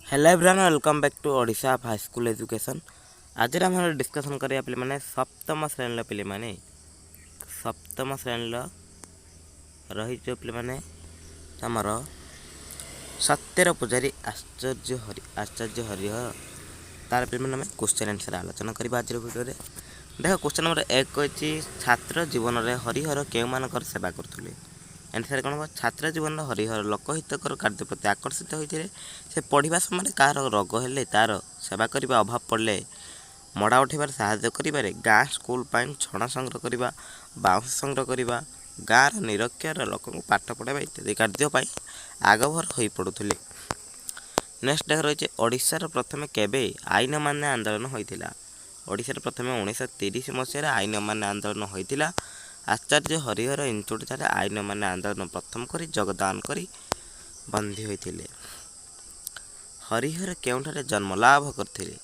Hello everyone welcome back to Odisha high school education. आज आम discussion करिया पे माने सप्तम श्रेणी पे माने सप्तम श्रेणी रही जो पे माने आमर सत्यर पूजारी आश्चर्य हरिहर तार पे माने क्वेश्चन आंसर आलोचना करबा आज वीडियो रे। देख क्वेश्चन नंबर 1 कहछि छात्र जीवन रे हरिहर केउ मानकर सेवा करथुले। आंसर कौन छात्र जीवन हरिहर लोकहितकर कार्य प्रति आकर्षित होते से पढ़ा समय कार रोग हेले तार सेवा करने अभाव पड़े मड़ा उठार साहाय्य कर गाँ स्कूल छण संग्रह करने बाउंश संग्रह करने गाँव निरक्षर लोक पाठ पढ़ावा इत्यादि कार्य आगभर हो पड़ुले। नेक्स्ट देख रही है ओडिशार प्रथम केबे आईन मान्य आंदोलन होता। ओडिशार प्रथम 1930 मसीह आईन मान्य आंदोलन होता। आचार्य हरिहर इंस्टीट्यूट ठारे आईन मान्य आंदोलन प्रथम करी योगदान करी बंदी होते। हरिहर केउठारे जन्म लाभ करथिले।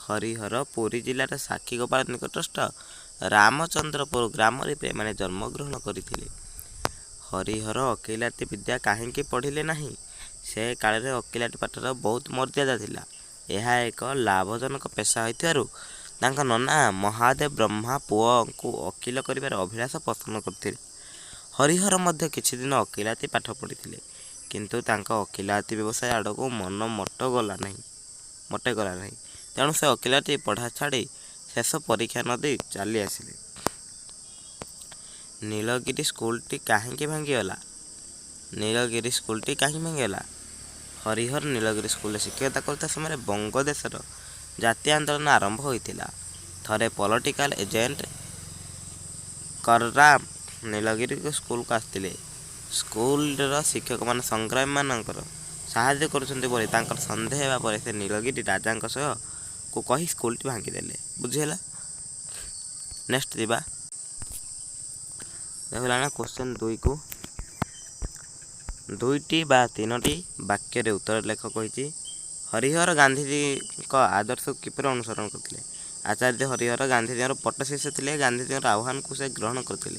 हरिहर पुरी जिलार साक्षी गोपाल निकटस्थ रामचंद्रपुर ग्राम माने जन्मग्रहण करथिले। हरिहर अकिलाती विद्या काहींकी पढ़िले नाही। से काल अकिलाती पाठर बहुत मर्यादा थिला। यह एक लाभजनक पेशा होइथिबारु तांका नना महादेव ब्रह्मा पुओ को वकील करिवार अभिलाष पोषण करथिले। हरिहर मध्य किछि दिन अकिलाती पाठ पढ़िथिले किंतु तांका अकिलाती व्यवसाय आड़को मन मोटे गला नहीं तेणु से अकिलाती पढ़ा छाड़ी शेष परीक्षा न दे चली आसिले। नीलगिरी स्कूलटी काहींकी भांगीगला। नीलगिरी स्कूलटी काहींकी भांगीगला। हरिहर नीलगिरी स्कूल शिक्षकता करता समय बंगदेशर जातीय आंदोलन आरंभ होता। थरे पॉलिटिकल एजेंट करराम नीलगिरी स्कूल को आसते। स्कूल शिक्षक मान संग्रामी मानकर साहाय्य कर सन्देह होगा से नीलगिरी राजा को कही स्कूल टी भांगीदेले। बुझीगला। नेक्स्ट दिबा देखला क्वेश्चन 2 को 2टी बा 3टी वाक्य उत्तर लेख कही हरिहर गांधीजी का आदर्श को किपर अनुसरण करते। आचार्य हरिहर गांधीजी पट्ट शिष्य थे। गांधीजी आह्वान को से ग्रहण करते।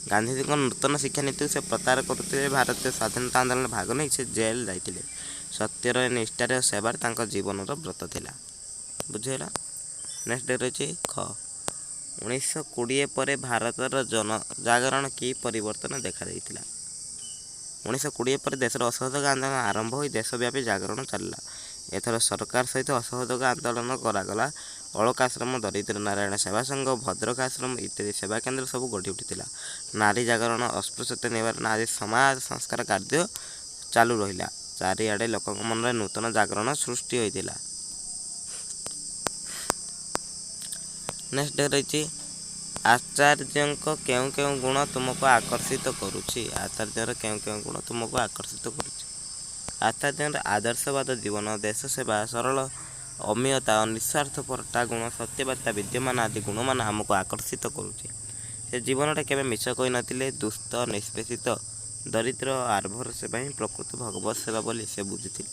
गांधीजी नूतन शिक्षा नीति से प्रचार करते। भारतीय स्वाधीनता आंदोलन भाग नहीं से जेल जाते। सत्यर निष्ठार सेवार तांका जीवन व्रत थिला। बुझेगा। नेक्स्ट डे रही ख 1920 पर भारतर जनजागरण की परिवर्तन देखा देइतिला। 1920 पर देशर असहयोग आंदोलन आरंभ हो देशव्यापी जागरण चलला। एथर सरकार सहित असहयोग आंदोलन करागला। अलकाश्रम दरिद्र नारायण सेवा संघ भद्रक आश्रम इत्यादि सेवा केन्द्र सब गढ़ी उठिला। नारी जागरण अस्पृश्यता निवारण आदि समाज संस्कार कार्य चालू रहिला। चारिआडे लोक मन में नूतन जागरण सृष्टि होइतिला। नेक्स्ट रही आचार्य केउं केउं गुण तुमको आकर्षित करुछि। आचार्यर केउं केउं गुण तुमको आकर्षित करुछि। आचार्य आदर्शवाद जीवन देश सेवा सरल अमीयता निस्वार्थपरता गुण सत्यवार्ता विद्यमान आदि गुण मान आमको आकर्षित करुछि। से जीवन में केवे मिछ कही नथिले। दुष्ट निष्पेषित दरिद्र आर्भर सेवा ही प्रकृत भगवत सेवा बोली से बुझिथिले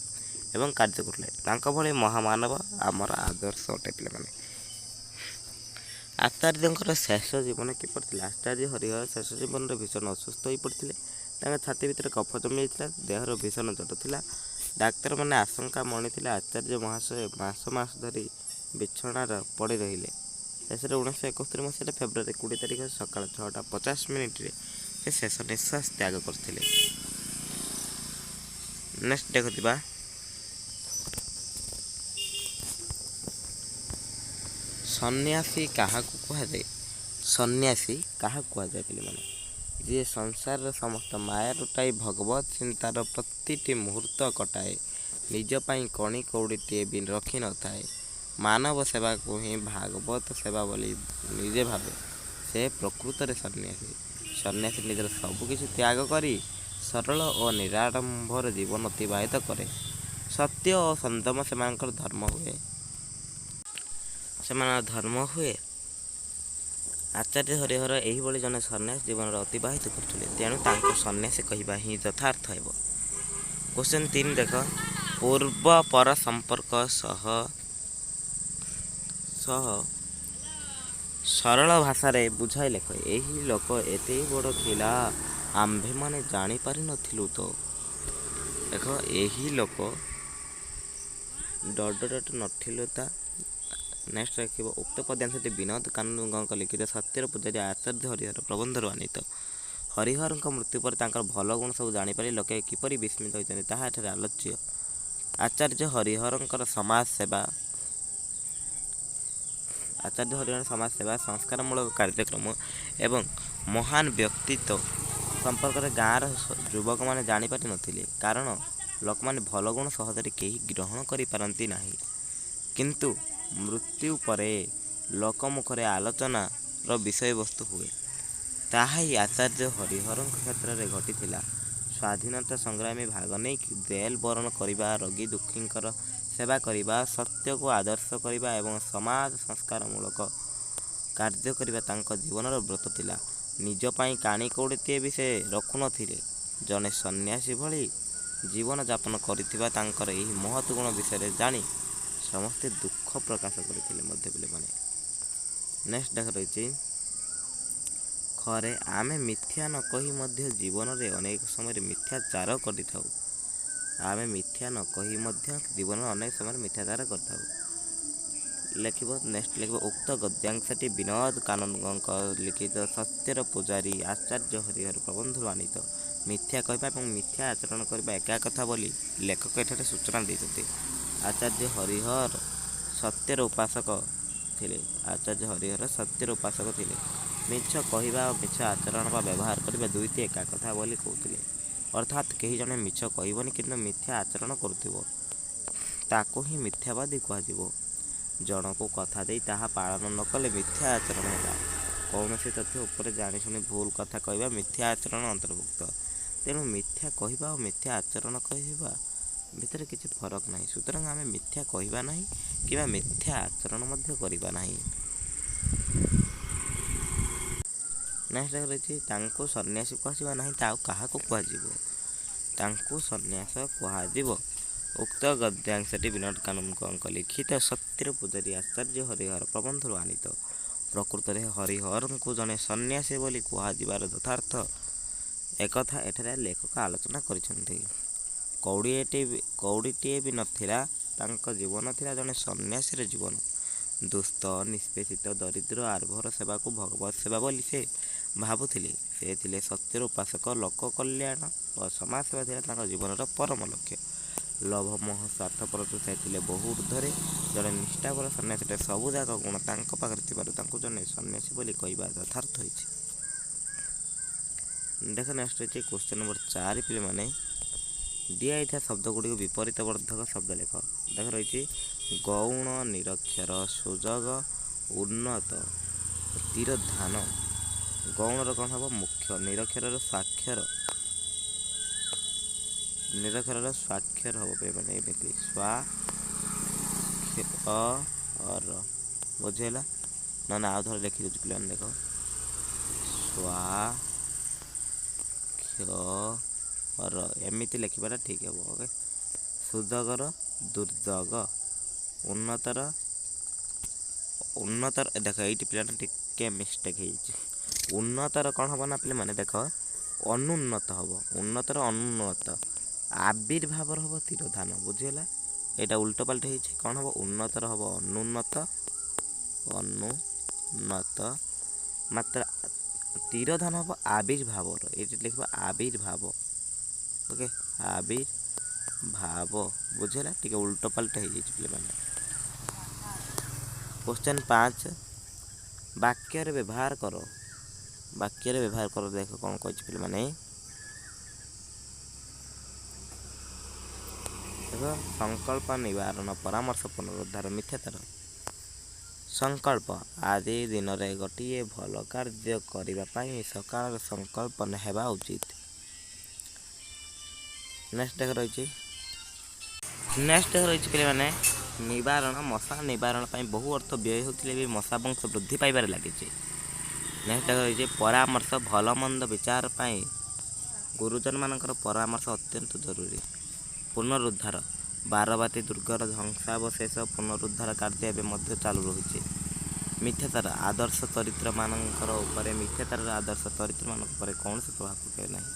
एवं कार्य करले। तांका भली महामानव आमर आदर्श अटे पिलामाने। आचार्य शेष जीवन किपर थिला। आचार्य हरिहर शेष जीवन भीषण असुस्थ हो पड़ते। छाती भितर कफ जमी जाता। देहर भीषण जट थिला। डाक्तर मैंने आशंका मणि आचार्य महाशय मास धरी बिछणार पड़ रही। शेष 1971 मसीह फेब्रुआरी 20 तारिख सका 6:50 से शेष निश्वास त्याग करते। नेक्स्ट देखा सन्यासी क्या कहुए। सन्यासी क्या कहुए पे जी संसार समस्त माया लुटाई भगवत चिंतार प्रतिटी मुहूर्त कटाए निजपाई कणी कौड़ीटे भी रखी न थाए। मानव सेवा को ही भागवत सेवा बोली निजे भावे से प्रकृत सन्यासी। सन्यासी निजर सबकिछि त्याग करी सरल और निराडंबर जीवन अतिबाहित करे। सत्य और संयम सेमानकर धर्म हुए। आचार्य हरिहर यही जन सन्यास जीवन अतिबाहित करते। तेणु तांको सन्यासी कहवा ही यथार्थ हेब। क्वेश्चन 3 देख पूर्व पर संपर्क सह सरल भाषा रे बुझाई लेख। यही लोक एते बड़ थिला आम्भे माने जानी पारि नथिलु तो। देख यही लोक ଡଟ ନଥିଲୁ ତା ନେକ୍ସଟ ଦେଖିବ ଉକ୍ତ ପଦ୍ୟାଂଶଟି ବିନୋଦ କାନୁନଗୋଙ୍କ ଲିଖିତ ସତ୍ୟର ପୂଜାରୀ ଆଚାର୍ଯ୍ୟ ହରିହର ପ୍ରବନ୍ଧରୁ ଆନିତ। ହରିହରଙ୍କ ମୃତ୍ୟୁ ପରେ ତାଙ୍କର ଭଲ ଗୁଣ ସବୁ ଜାଣିପାରି ଲୋକେ କିପରି ବିସ୍ମିତ ହୋଇଛନ୍ତି ତାହା ଏଠାରେ ଆଲୋଚ୍ୟ। ଆଚାର୍ଯ୍ୟ ହରିହରଙ୍କର ସମାଜ ସେବା ସଂସ୍କାରମୂଳକ କାର୍ଯ୍ୟକ୍ରମ ଏବଂ ମହାନ ବ୍ୟକ୍ତିତ୍ୱ ସମ୍ପର୍କରେ ଗାଁର ଯୁବକମାନେ ଜାଣିପାରି ନଥିଲେ, କାରଣ ଲୋକମାନେ ଭଲ ଗୁଣ ସହଜରେ କେହି ଗ୍ରହଣ କରିପାରନ୍ତି ନାହିଁ। କିନ୍ତୁ ମୃତ୍ୟୁ ପରେ ଲୋକମୁଖରେ ଆଲୋଚନାର ବିଷୟବସ୍ତୁ ହୁଏ। ତାହା ହିଁ ଆଚାର୍ଯ୍ୟ ହରିହରଙ୍କ କ୍ଷେତ୍ରରେ ଘଟିଥିଲା। ସ୍ୱାଧୀନତା ସଂଗ୍ରାମୀ ଭାଗ ନେଇ ଜେଲ୍ ବରଣ କରିବା, ରୋଗୀ ଦୁଃଖୀଙ୍କର ସେବା କରିବା, ସତ୍ୟକୁ ଆଦର୍ଶ କରିବା ଏବଂ ସମାଜ ସଂସ୍କାରମୂଳକ କାର୍ଯ୍ୟ କରିବା ତାଙ୍କ ଜୀବନର ବ୍ରତ ଥିଲା। ନିଜ ପାଇଁ କାଣି କଉଡ଼ିଟିଏ ବି ସେ ରଖୁନଥିଲେ। ଜଣେ ସନ୍ନ୍ୟାସୀ ଭଳି ଜୀବନଯାପନ କରିଥିବା ତାଙ୍କର ଏହି ମହତ୍ ଗୁଣ ବିଷୟରେ ଜାଣି ସମସ୍ତେ ଦୁଃଖ ପ୍ରକାଶ କରିଥିଲେ ମଧ୍ୟ ପିଲାମାନେ। ନେକ୍ସଟ ଦେଖ ରହିଛି ଖରେ ଆମେ ମିଥ୍ୟା ନ କହି ମଧ୍ୟ ଜୀବନରେ ଅନେକ ସମୟରେ ମିଥ୍ୟାଚାର କରିଥାଉ। ଆମେ ମିଥ୍ୟା ନ କହି ମଧ୍ୟ ଜୀବନରେ ଅନେକ ସମୟରେ ମିଥ୍ୟାଚାର କରିଥାଉ। ଲେଖିବ ନେକ୍ସଟ ଲେଖିବ ଉକ୍ତ ଗଦ୍ୟାଂଶଟି ବିନୋଦ କାନୁନଗୋଙ୍କ ଲିଖିତ ସତ୍ୟର ପୂଜାରୀ ଆଚାର୍ଯ୍ୟ ହରିହର ପ୍ରବନ୍ଧରୁ ଆନିତ। ମିଥ୍ୟା କହିବା ଏବଂ ମିଥ୍ୟା ଆଚରଣ କରିବା ଏକା କଥା ବୋଲି ଲେଖକ ଏଠାରେ ସୂଚନା ଦେଇଛନ୍ତି। ଆଚାର୍ଯ୍ୟ ହରିହର ସତ୍ୟର ଉପାସକ ଥିଲେ। ମିଛ କହିବା ଓ ମିଛ ଆଚରଣ ବା ବ୍ୟବହାର କରିବା ଦୁଇଟି ଏକା କଥା ବୋଲି କହୁଥିଲେ। ଅର୍ଥାତ୍ କେହି ଜଣେ ମିଛ କହିବନି କିନ୍ତୁ ମିଥ୍ୟା ଆଚରଣ କରୁଥିବ, ତାକୁ ହିଁ ମିଥ୍ୟାବାଦୀ କୁହାଯିବ। ଜଣକୁ କଥା ଦେଇ ତାହା ପାଳନ ନ କଲେ ମିଥ୍ୟା ଆଚରଣ ହେଲା। କୌଣସି ତଥ୍ୟ ଉପରେ ଜାଣିଶୁଣି ଭୁଲ କଥା କହିବା ମିଥ୍ୟା ଆଚରଣ ଅନ୍ତର୍ଭୁକ୍ତ। ତେଣୁ ମିଥ୍ୟା କହିବା ଓ ମିଥ୍ୟା ଆଚରଣ କହିବା ଭିତରେ କିଛି ଫରକ ନାହିଁ। ସୁତରାଂ ଆମେ ମିଥ୍ୟା କହିବା ନାହିଁ କିମ୍ବା ମିଥ୍ୟା ଆଚରଣ ମଧ୍ୟ କରିବା ନାହିଁ। ନେକ୍ସଟ ରହିଛି ତାଙ୍କୁ ସନ୍ନ୍ୟାସୀ କୁହାଯିବ ନାହିଁ ତ ଆଉ କାହାକୁ କୁହାଯିବ? ତାଙ୍କୁ ସନ୍ନ୍ୟାସ କୁହାଯିବ। ଉକ୍ତ ଗଦ୍ୟାଂଶଟି ବିନୋଦ କାନୁନଗୋଙ୍କ ଲିଖିତ ସତ୍ୟର ପୂଜାରୀ ଆଚାର୍ଯ୍ୟ ହରିହର ପ୍ରବନ୍ଧରୁ ଆନିତ। ପ୍ରକୃତରେ ହରିହରଙ୍କୁ ଜଣେ ସନ୍ନ୍ୟାସୀ ବୋଲି କୁହାଯିବାର ଯଥାର୍ଥ ଏକଥା ଏଠାରେ ଲେଖକ ଆଲୋଚନା କରିଛନ୍ତି। କଉଡ଼ିଟିଏ ବି ନଥିଲା, ତାଙ୍କ ଜୀବନ ଥିଲା ଜଣେ ସନ୍ନ୍ୟାସୀର ଜୀବନ। ଦୁସ୍ଥ, ନିଷ୍ପେଷିତ, ଦରିଦ୍ର ଆର୍ଭର ସେବାକୁ ଭଗବତ ସେବା ବୋଲି ସେ ଭାବୁଥିଲେ। ସେ ଥିଲେ ସତ୍ୟର ଉପାସକ। ଲୋକ କଲ୍ୟାଣ ଓ ସମାଜ ସେବା ଥିଲା ତାଙ୍କ ଜୀବନର ପରମ ଲକ୍ଷ୍ୟ। ଲୋଭ, ମୋହ, ସ୍ୱାର୍ଥପରଠୁ ସେ ଥିଲେ ବହୁ ଊର୍ଦ୍ଧ୍ୱରେ। ଜଣେ ନିଷ୍ଠାପର ସନ୍ନ୍ୟାସୀର ସବୁଯାକ ଗୁଣ ତାଙ୍କ ପାଖରେ ଥିବାରୁ ତାଙ୍କୁ ଜଣେ ସନ୍ନ୍ୟାସୀ ବୋଲି କହିବା ଯଥାର୍ଥ ହୋଇଛି। ଦେଖ ନେକ୍ସଟ ରହିଛି କ୍ୱେଶ୍ଚନ ନମ୍ବର 4 ପିଲାମାନେ। ଦିଆଯାଇଥିବା ଶବ୍ଦଗୁଡ଼ିକୁ ବିପରୀତ ବର୍ଦ୍ଧକ ଶବ୍ଦ ଲେଖ। ଦେଖ ରହିଛି ଗୌଣ, ନିରକ୍ଷର, ସୁଯୋଗ, ଉନ୍ନତ, ତିରୋଧାନ। ଗୌଣର କ'ଣ ହେବ? ମୁଖ୍ୟ। ନିରକ୍ଷରର ସ୍ୱାକ୍ଷର ହେବ ମାନେ ଏମିତି ସ୍ୱାକ୍ଷର, ବୁଝିହେଲା? ନହେଲେ ଆଉ ଥରେ ଲେଖିଦେଉଛି ପିଲାମାନେ ଦେଖ ସ୍ୱାକ୍ଷର ଏମିତି ଲେଖିବାଟା ଠିକ୍ ହେବ। ଓକେ। ସୁଯୋଗର ଦୁର୍ଯୋଗ, ଉନ୍ନତର ଦେଖ ଏଇଠି ପିଲାଟା ଟିକେ ମିଷ୍ଟେକ୍ ହେଇଛି। ଉନ୍ନତର କ'ଣ ହେବ ନା ପିଲାମାନେ ଦେଖ ଅନୁନ୍ନତ ହେବ। ଉନ୍ନତର ଅନୁନ୍ନତ, ଆବିର୍ଭାବର ହେବ ତିରୋଧାନ। ବୁଝିହେଲା? ଏଇଟା ଉଲ୍ଟ ପାଲ୍ଟ ହେଇଛି। କ'ଣ ହେବ? ଉନ୍ନତର ହେବ ଅନୁନ୍ନତ, ମାତ୍ର ତିରୋଧାନ ହେବ ଆବିର୍ଭାବର। ଏଇଠି ଲେଖିବ ଆବିର୍ଭାବ। ଓକେ, ଆବିର୍ଭାବ। ବୁଝିହେଲା? ଟିକେ ଉଲ୍ଟ ପାଲ୍ଟ ହେଇଯାଇଛି ପିଲାମାନେ। କ୍ୱେଶ୍ଚନ 5 ବାକ୍ୟରେ ବ୍ୟବହାର କର। ଦେଖ କ'ଣ କହିଛି ପିଲାମାନେ। ଦେଖ ସଂକଳ୍ପ ନିବାରଣ, ପରାମର୍ଶ, ପୁନରୁଦ୍ଧାର, ମିଥ୍ୟାଚାର। ସଂକଳ୍ପ ଆଜି ଦିନରେ ଗୋଟିଏ ଭଲ କାର୍ଯ୍ୟ କରିବା ପାଇଁ ସକାଳର ସଂକଳ୍ପ ହେବା ଉଚିତ। ନେକ୍ସଟ ଦେଖ ରହିଛି ପିଲାମାନେ ନିବାରଣ, ମଶା ନିବାରଣ ପାଇଁ ବହୁ ଅର୍ଥ ବ୍ୟୟ ହେଉଥିଲେ ବି ମଶା ବଂଶ ବୃଦ୍ଧି ପାଇବାରେ ଲାଗିଛି। ନେକ୍ସଟ ଦେଖ ରହିଛି ପରାମର୍ଶ, ଭଲ ମନ୍ଦ ବିଚାର ପାଇଁ ଗୁରୁଜନମାନଙ୍କର ପରାମର୍ଶ ଅତ୍ୟନ୍ତ ଜରୁରୀ। ପୁନରୁଦ୍ଧାର, ବାରବାଟୀ ଦୁର୍ଗର ଧ୍ୱଂସାବଶେଷ ପୁନରୁଦ୍ଧାର କାର୍ଯ୍ୟ ଏବେ ମଧ୍ୟ ଚାଲୁ ରହିଛି। ମିଥ୍ୟାଚାର, ଆଦର୍ଶ ଚରିତ୍ରମାନଙ୍କର ଉପରେ କୌଣସି ପ୍ରଭାବ ପକାଇବ ନାହିଁ।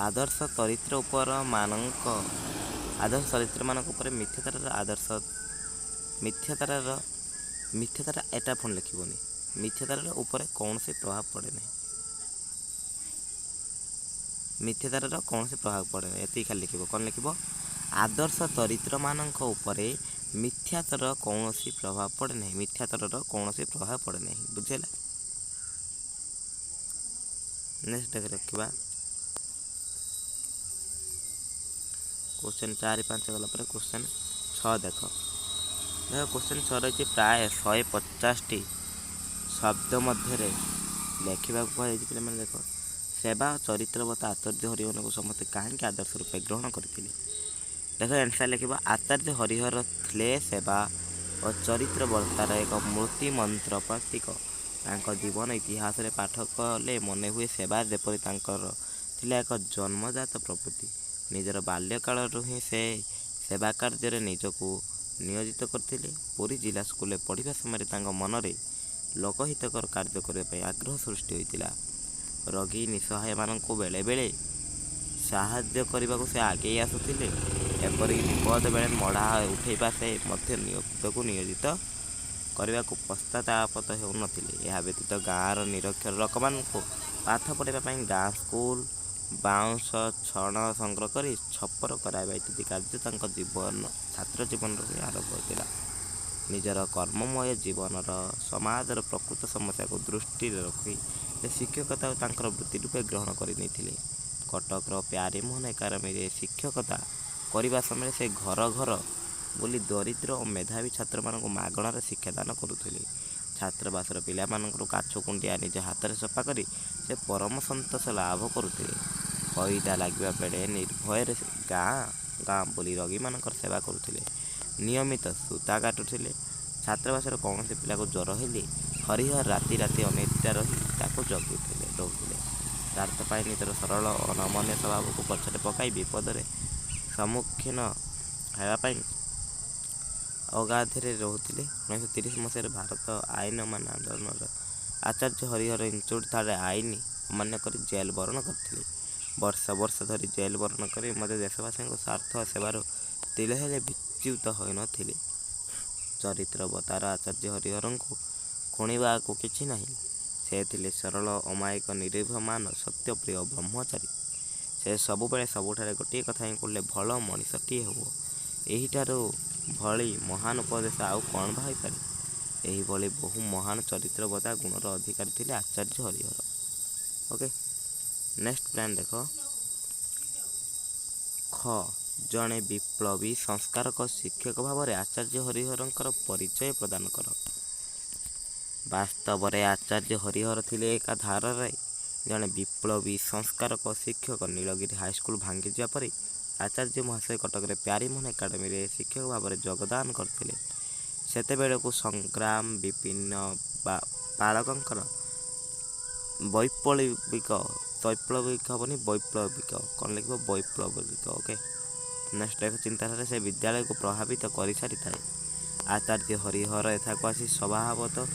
ଆଦର୍ଶ ଚରିତ୍ର ଉପର ମାନଙ୍କ ଆଦର୍ଶ ଚରିତ୍ରମାନଙ୍କ ଉପରେ ମିଥ୍ୟାତାର ଏଟା ପୁଣି ଲେଖିବନି। ମିଥ୍ୟାତାର ଉପରେ କୌଣସି ପ୍ରଭାବ ପଡ଼େ ନାହିଁ। ମିଥ୍ୟାତାର କୌଣସି ପ୍ରଭାବ ପଡ଼େ ନାହିଁ, ଏତିକି ଖାଲି ଲେଖିବ। କ'ଣ ଲେଖିବ? ଆଦର୍ଶ ଚରିତ୍ରମାନଙ୍କ ଉପରେ ମିଥ୍ୟାତାର କୌଣସି ପ୍ରଭାବ ପଡ଼େ ନାହିଁ। ମିଥ୍ୟାତାରର କୌଣସି ପ୍ରଭାବ ପଡ଼େ ନାହିଁ। ବୁଝିହେଲା? ନେକ୍ସଟ ରଖିବା क्वेश्चन 4-5 गला पर क्वेश्चन 6 देख क्वेश्चन 6 रही प्राय 150टी शब्द मध्य लेखा पे देख सेवा और चरित्रवता आचार्य हरिहर को समस्ते कहीं आदर्श रूपे ग्रहण करते। देख आंसर लिख आचार्य हरिहर थे सेवा और चरित्रवतार एक मूर्ति मंत्र प्रतीक। जीवन इतिहास रे पाठ कले मन हुए सेवा जेपरी एक जन्मजात प्रवृत्ति। निजर बाल्यकाल ही से सेवा कार्य निजको नियोजित करते। पुरी जिला स्कूल पढ़ा समय मन में लोकहितकर कार्य करने आग्रह सृष्टि होता। रोगी निसहाय मानक बेले बेले साहाय्य करने को से आगे आसुले। एपरिक विपद बेले मढ़ा उठेबा से नियोजित नियोजित करने को पश्चातापत हो नथिले। यह व्यतीत गाँवर निरक्षर लोक मान पाठ पढ़ाई गाँ स्कूल बाउंश छण संग्रह कर छपर कराइबा इत्यादि कार्य जीवन छात्र जीवन आरंभ होता। निजर कर्ममय जीवनर समाजर प्रकृत समस्या को दृष्टि रखी शिक्षकता और वृत्ति रूपे ग्रहण करते। कटकर प्यारीमोहन एकाडेमी शिक्षकता करने समय से घर घर बोली दरिद्र और मेधावी छात्र मान मागणार शिक्षादान करुले। छात्रवासर पिला काछ कुंडिया निज हाथ में सफा कर से परम सतोष लाभ करुले। कईटा लगे बेड़े निर्भय गाँ गाँ बोली रोगी मान सेवा करुले। नियमित सूता काटुले। छात्रवासर कौन से पिला को ज्वर हेले हरिहर राति राति अनिद्रा रही जगुले रोले। स्वार्थपाई निजर सरल अनमन्य स्वभाव को पछरे पकाई विपद सम्मुखीन होगापाई अगाधे रोते। 1930 मसीह भारत आईन मान आंदोलन आचार्य हरिहर इंस्टीट्यूट ठारे आईन अमान्य कर जेल बरण करते। वर्ष वर्ष धरी जेल बरण कर देशवासी स्वार्थ सेवार तिले हेले विच्युत हो नथिले। चरित्रवतार आचार्य हरिहर को खुणवा को किछि नहीं। से थिले सरल अमायिक निरीभमान सत्यप्रिय ब्रह्मचारी। से सबुबले सबुठारे गोटे कथा ही कहले भल मनीषटीए हो। एहिठारू भली महान उपदेश आउ कौन भाई पारे। यही भली बहु महान चरित्रवता गुणर अधिकारी थे आचार्य हरिहर। ओके नेक्स्ट प्लान देख ख जड़े विप्लवी संस्कारक शिक्षक भाव में आचार्य हरिहर परिचय प्रदान कर। वास्तव में आचार्य हरिहर थिले एक धार जड़े विप्लवी संस्कारक शिक्षक। नीलगिरी हाईस्कल भांगी जा पर आचार्य महाशय कटक प्यारीमोहन एकाडेमी शिक्षक भाव में योगदान करते। सेतेबेले को संग्राम विभिन्न बालकंकर वैप्लविक हेनी वैप्लविक कौन लिख वैप्लविक। ओके नेक्स्ट एक चिंताधारा से विद्यालय को प्रभावित कर सारी था। आचार्य हरिहर एथा को आसी स्वभावतः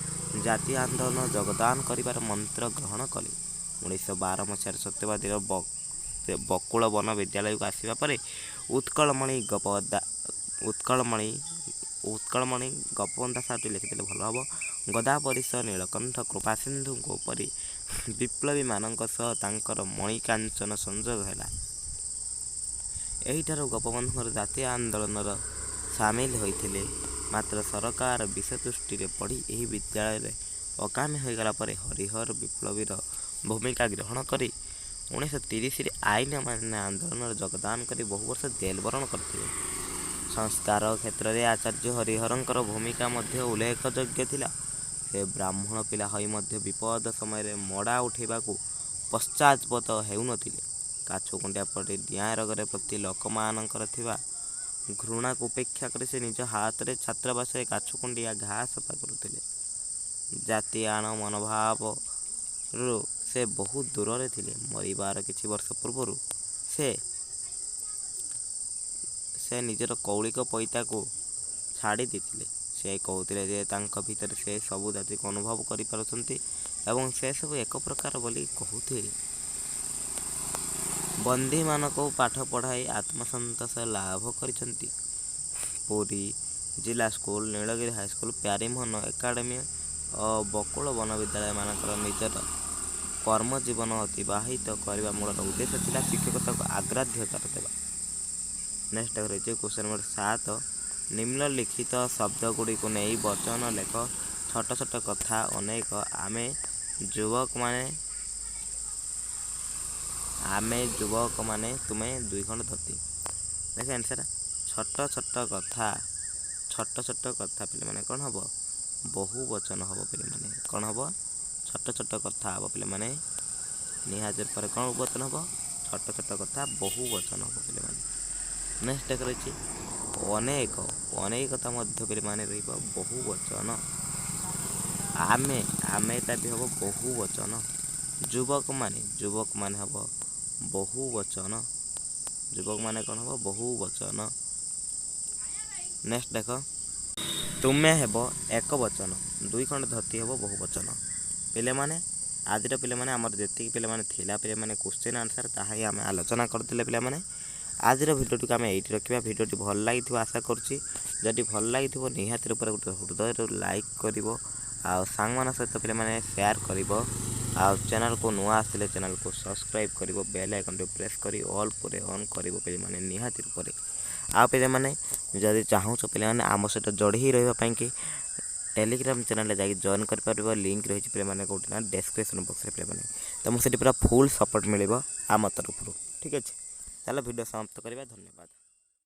जातीय आंदोलन योगदान कर मंत्र ग्रहण कले। 1912 मसीह सत्यवादी बकुल वन विद्यालय को आसवा पर उत्कलमणि गोपबंधा साहटी लिखिले भल हम। गदा परिसर नीलकंठ कृपा सिंधु पर विप्लवी मानक सह मणिकांचन संजोग है। यहीठार गोपबंधु जातीय आंदोलन सामिल होते। मात्र सरकार विषदृष्टि पढ़ी यही विद्यालय अकामी होगला पर हरिहर विप्लवीर भूमिका ग्रहण कर 1930 आईन मान आंदोलन योगदान कर बहु वर्ष जेल बरण करते। संस्कार क्षेत्र में आचार्य हरिहर भूमिका मध्य उल्लेखयोग्य थिला। से ब्राह्मण पिला होई मध्य विपद समय मड़ा उठेबा को पश्चातपत हेउनथिले। काछकुंडिया पटे डिया रोग प्रति लोकमानकर थिबा घृणा को उपेक्षा कर से निज हाथ में छात्रावास काछकुंडिया घा सफा करुथिले। जाति आण मनोभाव रु से बहुत दूर रे थिले। मरिबार किछि वर्ष पूर्व से निजर कौलिक पैता को छाड़ी देथिले। से कहते जे तांका भीतर से सबु जाति को अनुभव करि पारुछंती एवं से सब एक प्रकार बोली कहते। ବନ୍ଦୀମାନଙ୍କୁ ପାଠ ପଢ଼ାଇ ଆତ୍ମସନ୍ତୋଷ ଲାଭ କରିଛନ୍ତି। ପୁରୀ ଜିଲ୍ଲା school, Nilgiri high school, Pyarimohan academy ଓ ବକୁଳ ବନ ବିଦ୍ୟାଳୟମାନଙ୍କର ନିଜର କର୍ମଜୀବନ ଅତିବାହିତ କରିବା ମୂଳର ଉଦ୍ଦେଶ୍ୟ ଥିଲା ଶିକ୍ଷକତାକୁ ଅଗ୍ରାଧିକାର ଦେବା। ନେକ୍ସଟ ରହିଛି କ୍ୱେଶ୍ଚନ୍ ନମ୍ବର 7। ନିମ୍ନଲିଖିତ ଶବ୍ଦଗୁଡ଼ିକୁ ନେଇ ବଚନ ଲେଖ। ଛୋଟ ଛୋଟ କଥା ଅନେକ। ଆମେ ଯୁବକମାନେ ତୁମେ 2 ଖଣ୍ଡ ଧୋତି। ଦେଖ ଆନ୍ସର ଛୋଟ ଛୋଟ କଥା ପିଲାମାନେ କ'ଣ ହେବ? ବହୁ ବଚନ ହେବ ପିଲାମାନେ। କ'ଣ ହେବ? ଛୋଟ ଛୋଟ କଥା ହେବ ପିଲାମାନେ। ନିହାତି ପରେ କ'ଣ ବଚନ ହେବ? ଛୋଟ ଛୋଟ କଥା ବହୁ ବଚନ ହେବ ପିଲାମାନେ। ନେକ୍ସଟ ରହିଛି ଅନେକତା ମଧ୍ୟ ପିଲାମାନେ ରହିବ ବହୁ ବଚନ। ଆମେଟା ବି ହେବ ବହୁ ବଚନ। ଯୁବକମାନେ ହେବ ବହୁ ବଚନ। ଯୁବକମାନେ କ'ଣ ହେବ? ବହୁ ବଚନ। ନେକ୍ସଟ ଦେଖ ତୁମେ ହେବ ଏକ ବଚନ। 2 ଖଣ୍ଡ ଧୋତି ହେବ ବହୁ ବଚନ। ପିଲାମାନେ ଆଜିର ପିଲାମାନେ ଆମର ଯେତିକି ପିଲାମାନେ ଥିଲା ପିଲାମାନେ କ୍ୱେଶ୍ଚିନ୍ ଆନ୍ସର୍ ତାହା ହିଁ ଆମେ ଆଲୋଚନା କରିଥିଲେ ପିଲାମାନେ। ଆଜିର ଭିଡ଼ିଓଟିକୁ ଆମେ ଏଇଠି ରଖିବା। ଭିଡ଼ିଓଟି ଭଲ ଲାଗିଥିବ ଆଶା କରୁଛି। ଯଦି ଭଲ ଲାଗିଥିବ ନିହାତି ରୂପରେ ଗୋଟେ ହୃଦୟରୁ ଲାଇକ୍ କରିବ, ଆଉ ସାଙ୍ଗମାନଙ୍କ ସହିତ ପିଲାମାନେ ସେୟାର କରିବ, ଆଉ ଚ୍ୟାନେଲକୁ ନୂଆ ଆସିଲେ ଚ୍ୟାନେଲକୁ ସବସ୍କ୍ରାଇବ୍ କରିବ, ବେଲ୍ ଆଇକନ୍ଟି ପ୍ରେସ୍ କରି ଅଲ୍ ପରେ ଅନ୍ କରିବ ପିଲାମାନେ ନିହାତି ରୂପରେ। ଆଉ ପିଲାମାନେ ଯଦି ଚାହୁଁଛ ପିଲାମାନେ ଆମ ସହିତ ଯୋଡ଼ି ହୋଇ ରହିବା ପାଇଁକି ଟେଲିଗ୍ରାମ ଚ୍ୟାନେଲରେ ଯାଇକି ଜଏନ୍ କରିପାରିବ। ଲିଙ୍କ୍ ରହିଛି ପିଲାମାନେ କେଉଁଠି ନା ଡେସ୍କ୍ରିପସନ୍ ବକ୍ସରେ ପିଲାମାନେ। ତୁମକୁ ସେଠି ପୁରା ଫୁଲ୍ ସପୋର୍ଟ ମିଳିବ ଆମ ତରଫରୁ। ଠିକ୍ ଅଛି, ଚାଲ ଭିଡ଼ିଓ ସମାପ୍ତ କରିବା। ଧନ୍ୟବାଦ।